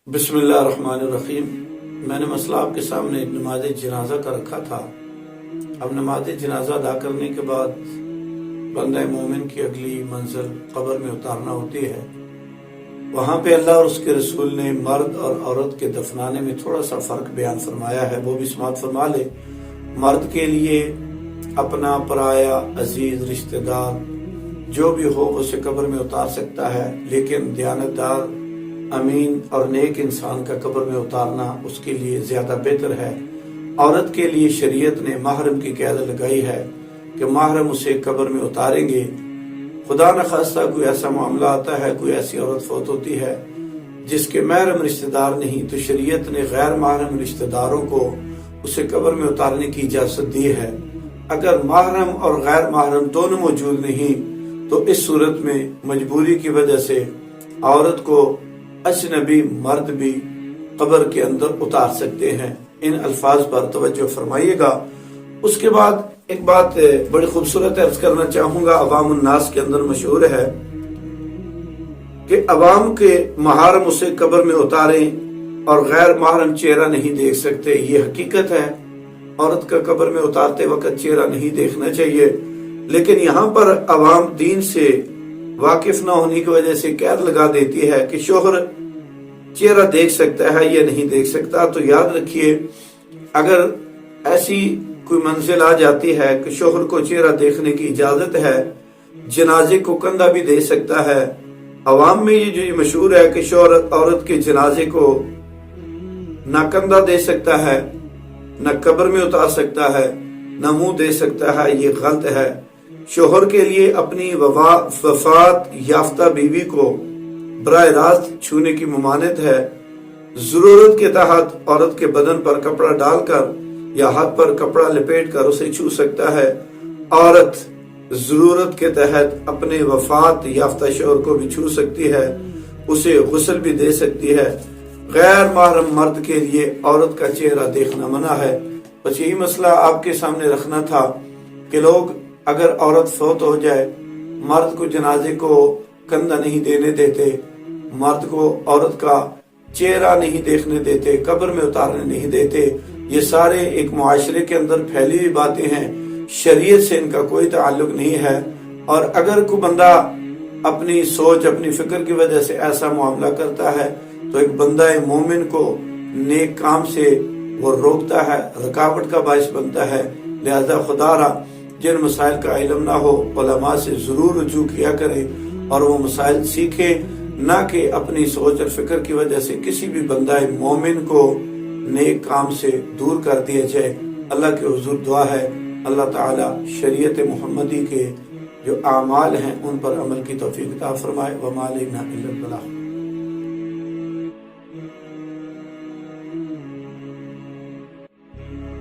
بسم اللہ الرحمن الرحیم۔ میں نے مسئلہ آپ کے سامنے ایک نماز جنازہ کا رکھا تھا۔ اب نماز جنازہ ادا کرنے کے بعد بندہ مومن کی اگلی منزل قبر میں اتارنا ہوتی ہے۔ وہاں پہ اللہ اور اس کے رسول نے مرد اور عورت کے دفنانے میں تھوڑا سا فرق بیان فرمایا ہے، وہ بھی سماعت فرما لے۔ مرد کے لیے اپنا پرایا عزیز رشتہ دار جو بھی ہو اسے قبر میں اتار سکتا ہے، لیکن دیانتدار امین اور نیک انسان کا قبر میں اتارنا اس کے لیے زیادہ بہتر ہے۔ عورت کے لیے شریعت نے محرم کی قید لگائی ہے کہ محرم اسے قبر میں اتاریں گے۔ خدا نخواستہ کوئی ایسا معاملہ آتا ہے، کوئی ایسی عورت فوت ہوتی ہے جس کے محرم رشتہ دار نہیں، تو شریعت نے غیر محرم رشتہ داروں کو اسے قبر میں اتارنے کی اجازت دی ہے۔ اگر محرم اور غیر محرم دونوں موجود نہیں تو اس صورت میں مجبوری کی وجہ سے عورت کو اجنبی مرد بھی قبر کے اندر اتار سکتے ہیں۔ ان الفاظ پر توجہ فرمائیے گا۔ اس کے بعد ایک بات بڑی خوبصورت عرض کرنا چاہوں گا، عوام الناس کے اندر مشہور ہے کہ عوام کے محارم اسے قبر میں اتاریں اور غیر محرم چہرہ نہیں دیکھ سکتے۔ یہ حقیقت ہے، عورت کا قبر میں اتارتے وقت چہرہ نہیں دیکھنا چاہیے، لیکن یہاں پر عوام دین سے واقف نہ ہونے کی وجہ سے قید لگا دیتی ہے کہ شوہر چہرہ دیکھ سکتا ہے یا نہیں دیکھ سکتا۔ تو یاد رکھیے، اگر ایسی کوئی منزل آ جاتی ہے کہ شوہر کو چہرہ دیکھنے کی اجازت ہے، جنازے کو کندھا بھی دے سکتا ہے۔ عوام میں یہ جو مشہور ہے کہ شوہر عورت کے جنازے کو نہ کندھا دے سکتا ہے، نہ قبر میں اتار سکتا ہے، نہ منہ دے سکتا ہے، یہ غلط ہے۔ شوہر کے لیے اپنی وفات یافتہ بیوی کو براہ راست چھونے کی ممانعت ہے۔ ضرورت کے تحت عورت کے بدن پر کپڑا ڈال کر یا ہاتھ پر کپڑا لپیٹ کر اسے چھو سکتا ہے۔ عورت ضرورت کے تحت اپنے وفات یافتہ شوہر کو بھی چھو سکتی ہے، اسے غسل بھی دے سکتی ہے۔ غیر محرم مرد کے لیے عورت کا چہرہ دیکھنا منع ہے۔ بس یہی مسئلہ آپ کے سامنے رکھنا تھا کہ لوگ اگر عورت فوت ہو جائے، مرد کو جنازے کو کندھا نہیں دینے دیتے، مرد کو عورت کا چہرہ نہیں دیکھنے دیتے، قبر میں اتارنے نہیں دیتے۔ یہ سارے ایک معاشرے کے اندر پھیلی ہوئی باتیں ہیں، شریعت سے ان کا کوئی تعلق نہیں ہے۔ اور اگر کوئی بندہ اپنی سوچ اپنی فکر کی وجہ سے ایسا معاملہ کرتا ہے تو ایک بندہ مومن کو نیک کام سے وہ روکتا ہے، رکاوٹ کا باعث بنتا ہے۔ لہذا خدا را جن مسائل کا علم نہ ہو علماء سے ضرور رجوع کیا کرے اور وہ مسائل سیکھے، نہ کہ اپنی سوچ اور فکر کی وجہ سے کسی بھی بندہ مومن کو نیک کام سے دور کر دیا جائے۔ اللہ کے حضور دعا ہے اللہ تعالی شریعت محمدی کے جو اعمال ہیں ان پر عمل کی توفیق عطا فرمائے۔ وما علینا الا البلاغ۔